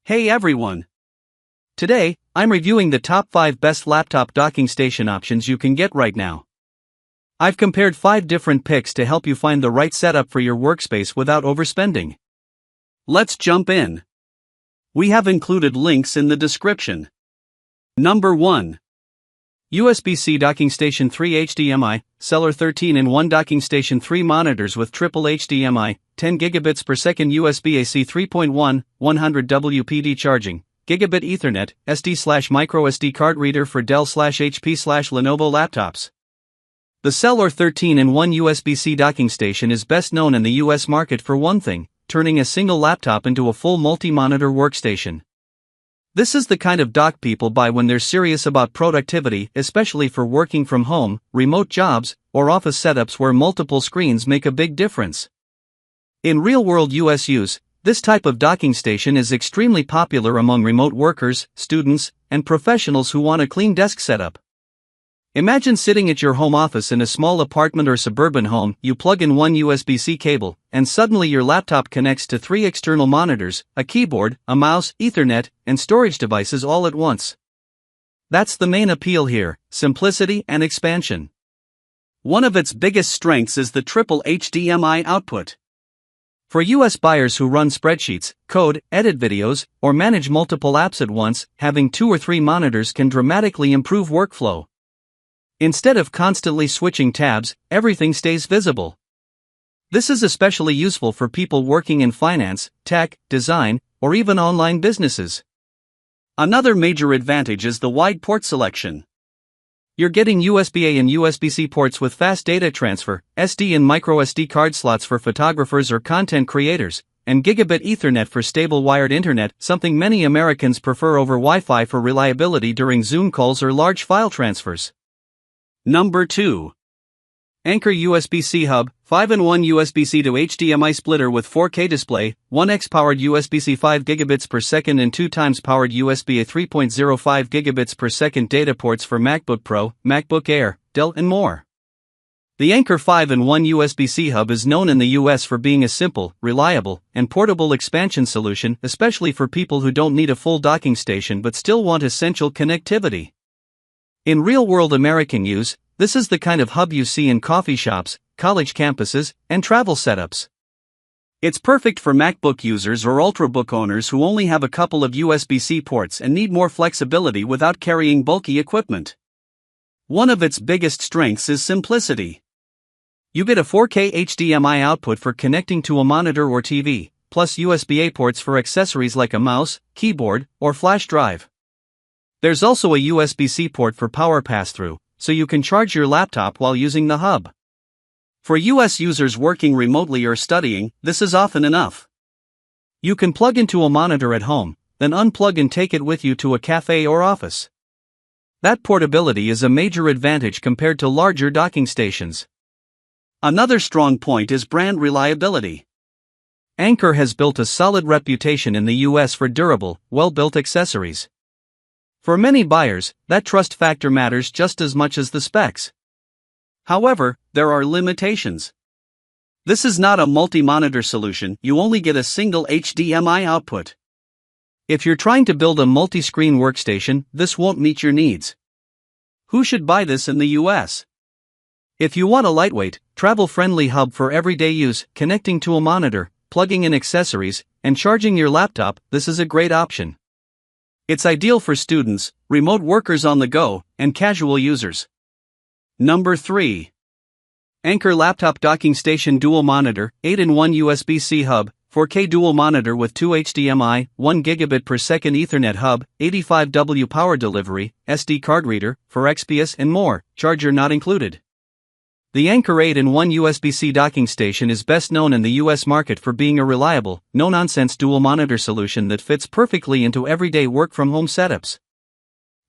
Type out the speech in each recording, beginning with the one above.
Hey everyone! Today, I'm reviewing the top 5 best laptop docking station options you can get right now. I've compared 5 different picks to help you find the right setup for your workspace without overspending. Let's jump in. We have included links in the description. Number 1. USB-C Docking Station 3 HDMI, Seller 13-in-1 Docking Station 3 monitors with triple HDMI, 10 gigabits per second USB-AC 3.1, 100 WPD charging, Gigabit Ethernet, SD/microSD card reader for Dell/HP/Lenovo laptops. The Seller 13-in-1 USB-C docking station is best known in the US market for one thing, turning a single laptop into a full multi-monitor workstation. This is the kind of dock people buy when they're serious about productivity, especially for working from home, remote jobs, or office setups where multiple screens make a big difference. In real-world US use, this type of docking station is extremely popular among remote workers, students, and professionals who want a clean desk setup. Imagine sitting at your home office in a small apartment or suburban home. You plug in one USB-C cable, and suddenly your laptop connects to 3 external monitors, a keyboard, a mouse, Ethernet, and storage devices all at once. That's the main appeal here: simplicity and expansion. One of its biggest strengths is the triple HDMI output. For US buyers who run spreadsheets, code, edit videos, or manage multiple apps at once, having 2 or 3 monitors can dramatically improve workflow. Instead of constantly switching tabs, everything stays visible. This is especially useful for people working in finance, tech, design, or even online businesses. Another major advantage is the wide port selection. You're getting USB-A and USB-C ports with fast data transfer, SD and microSD card slots for photographers or content creators, and Gigabit Ethernet for stable wired internet, something many Americans prefer over Wi-Fi for reliability during Zoom calls or large file transfers. Number 2. Anker USB-C Hub, 5-in-1 USB-C to HDMI splitter with 4K display, 1x powered USB-C 5 gigabits per second and 2x powered USB-A 3.05 gigabits per second data ports for MacBook Pro, MacBook Air, Dell and more. The Anker 5-in-1 USB-C Hub is known in the US for being a simple, reliable, and portable expansion solution, especially for people who don't need a full docking station but still want essential connectivity. In real-world American use, this is the kind of hub you see in coffee shops, college campuses, and travel setups. It's perfect for MacBook users or Ultrabook owners who only have a couple of USB-C ports and need more flexibility without carrying bulky equipment. One of its biggest strengths is simplicity. You get a 4K HDMI output for connecting to a monitor or TV, plus USB-A ports for accessories like a mouse, keyboard, or flash drive. There's also a USB-C port for power pass-through, so you can charge your laptop while using the hub. For US users working remotely or studying, this is often enough. You can plug into a monitor at home, then unplug and take it with you to a cafe or office. That portability is a major advantage compared to larger docking stations. Another strong point is brand reliability. Anker has built a solid reputation in the US for durable, well-built accessories. For many buyers, that trust factor matters just as much as the specs. However, there are limitations. This is not a multi-monitor solution. You only get a single HDMI output. If you're trying to build a multi-screen workstation, this won't meet your needs. Who should buy this in the US? If you want a lightweight, travel-friendly hub for everyday use, connecting to a monitor, plugging in accessories, and charging your laptop, this is a great option. It's ideal for students, remote workers on the go, and casual users. Number 3. Anker Laptop Docking Station Dual Monitor, 8-in-1 USB-C Hub, 4K Dual Monitor with 2 HDMI, 1 gigabit per second Ethernet hub, 85W power delivery, SD card reader, for XPS and more, charger not included. The Anker 8-in-1 USB-C docking station is best known in the US market for being a reliable, no-nonsense dual monitor solution that fits perfectly into everyday work-from-home setups.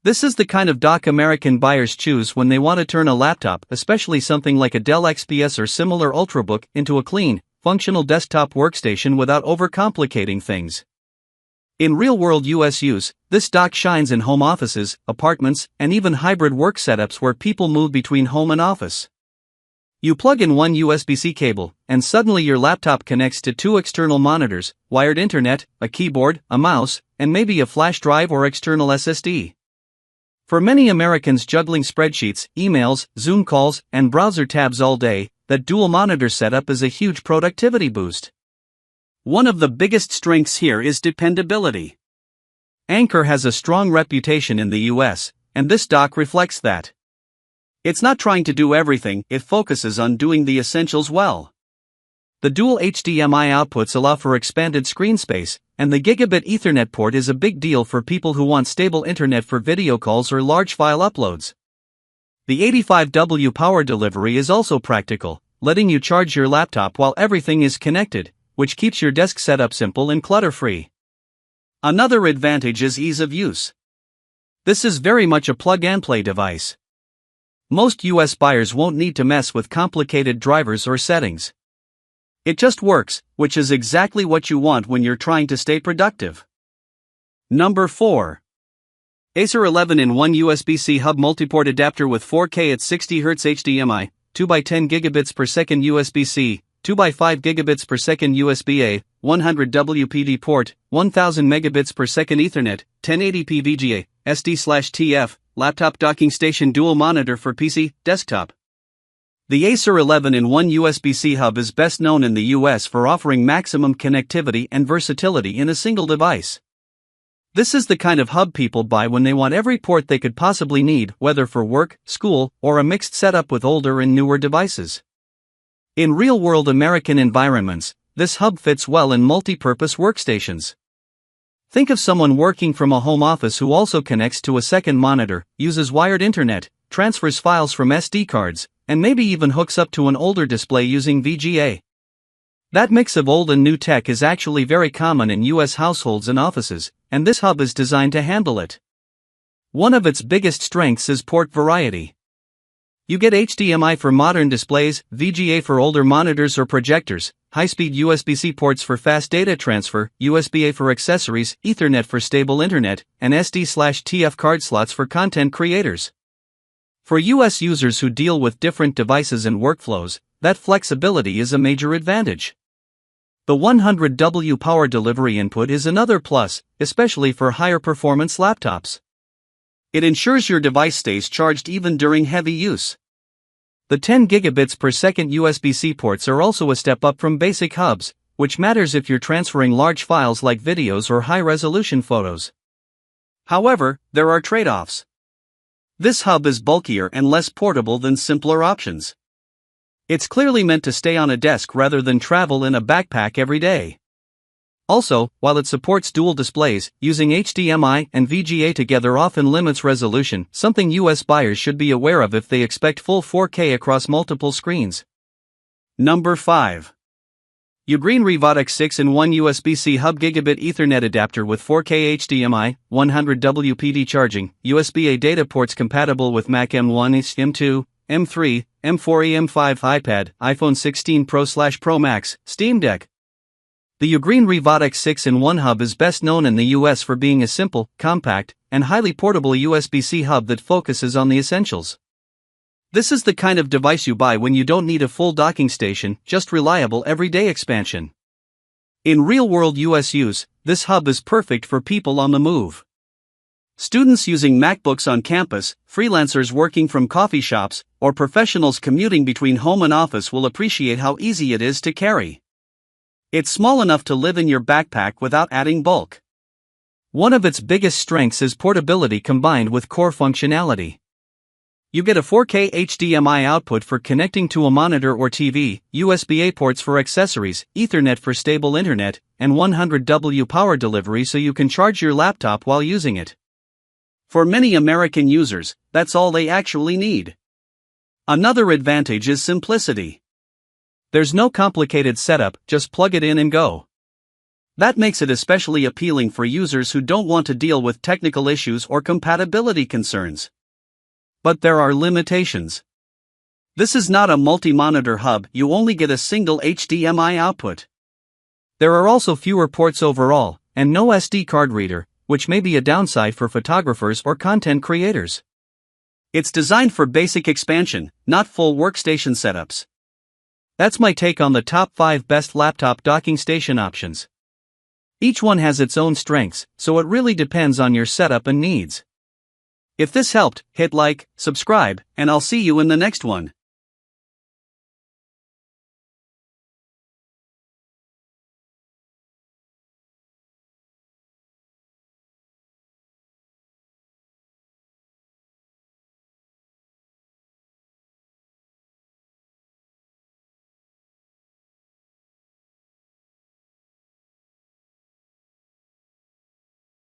This is the kind of dock American buyers choose when they want to turn a laptop, especially something like a Dell XPS or similar Ultrabook, into a clean, functional desktop workstation without overcomplicating things. In real-world US use, this dock shines in home offices, apartments, and even hybrid work setups where people move between home and office. You plug in one USB-C cable, and suddenly your laptop connects to two external monitors, wired internet, a keyboard, a mouse, and maybe a flash drive or external SSD. For many Americans juggling spreadsheets, emails, Zoom calls, and browser tabs all day, that dual monitor setup is a huge productivity boost. One of the biggest strengths here is dependability. Anker has a strong reputation in the US, and this dock reflects that. It's not trying to do everything, it focuses on doing the essentials well. The dual HDMI outputs allow for expanded screen space, and the gigabit Ethernet port is a big deal for people who want stable internet for video calls or large file uploads. The 85W power delivery is also practical, letting you charge your laptop while everything is connected, which keeps your desk setup simple and clutter-free. Another advantage is ease of use. This is very much a plug-and-play device. Most US buyers won't need to mess with complicated drivers or settings. It just works, which is exactly what you want when you're trying to stay productive. Number 4. Acer 11-in-1 USB-C hub multiport adapter with 4K at 60Hz HDMI, 2x10 gigabits per second USB-C, 2x5 gigabits per second USB-A, 100 WPD port, 1000 megabits per second Ethernet, 1080p VGA, SD/TF, laptop docking station dual monitor for PC, desktop. The Acer 11-in-1 USB-C hub is best known in the US for offering maximum connectivity and versatility in a single device. This is the kind of hub people buy when they want every port they could possibly need, whether for work, school, or a mixed setup with older and newer devices. In real-world American environments, this hub fits well in multi-purpose workstations. Think of someone working from a home office who also connects to a second monitor, uses wired internet, transfers files from SD cards, and maybe even hooks up to an older display using VGA. That mix of old and new tech is actually very common in US households and offices, and this hub is designed to handle it. One of its biggest strengths is port variety. You get HDMI for modern displays, VGA for older monitors or projectors, high-speed USB-C ports for fast data transfer, USB-A for accessories, Ethernet for stable internet, and SD/TF card slots for content creators. For US users who deal with different devices and workflows, that flexibility is a major advantage. The 100W power delivery input is another plus, especially for higher performance laptops. It ensures your device stays charged even during heavy use. The 10 gigabits per second USB-C ports are also a step up from basic hubs, which matters if you're transferring large files like videos or high-resolution photos. However, there are trade-offs. This hub is bulkier and less portable than simpler options. It's clearly meant to stay on a desk rather than travel in a backpack every day. Also, while it supports dual displays, using HDMI and VGA together often limits resolution, something US buyers should be aware of if they expect full 4K across multiple screens. Number 5. Ugreen Revotic 6-in-1 USB-C hub gigabit Ethernet adapter with 4K HDMI, 100 WPD charging, USB-A data ports compatible with Mac M1, M2, M3, M4, M5 iPad, iPhone 16 Pro/Pro Max, Steam Deck. The Ugreen Revotic 6-in-1 hub is best known in the US for being a simple, compact, and highly portable USB-C hub that focuses on the essentials. This is the kind of device you buy when you don't need a full docking station, just reliable everyday expansion. In real-world US use, this hub is perfect for people on the move. Students using MacBooks on campus, freelancers working from coffee shops, or professionals commuting between home and office will appreciate how easy it is to carry. It's small enough to live in your backpack without adding bulk. One of its biggest strengths is portability combined with core functionality. You get a 4K HDMI output for connecting to a monitor or TV, USB-A ports for accessories, Ethernet for stable internet, and 100W power delivery so you can charge your laptop while using it. For many American users, that's all they actually need. Another advantage is simplicity. There's no complicated setup, just plug it in and go. That makes it especially appealing for users who don't want to deal with technical issues or compatibility concerns. But there are limitations. This is not a multi-monitor hub, you only get a single HDMI output. There are also fewer ports overall, and no SD card reader, which may be a downside for photographers or content creators. It's designed for basic expansion, not full workstation setups. That's my take on the top 5 best laptop docking station options. Each one has its own strengths, so it really depends on your setup and needs. If this helped, hit like, subscribe, and I'll see you in the next one.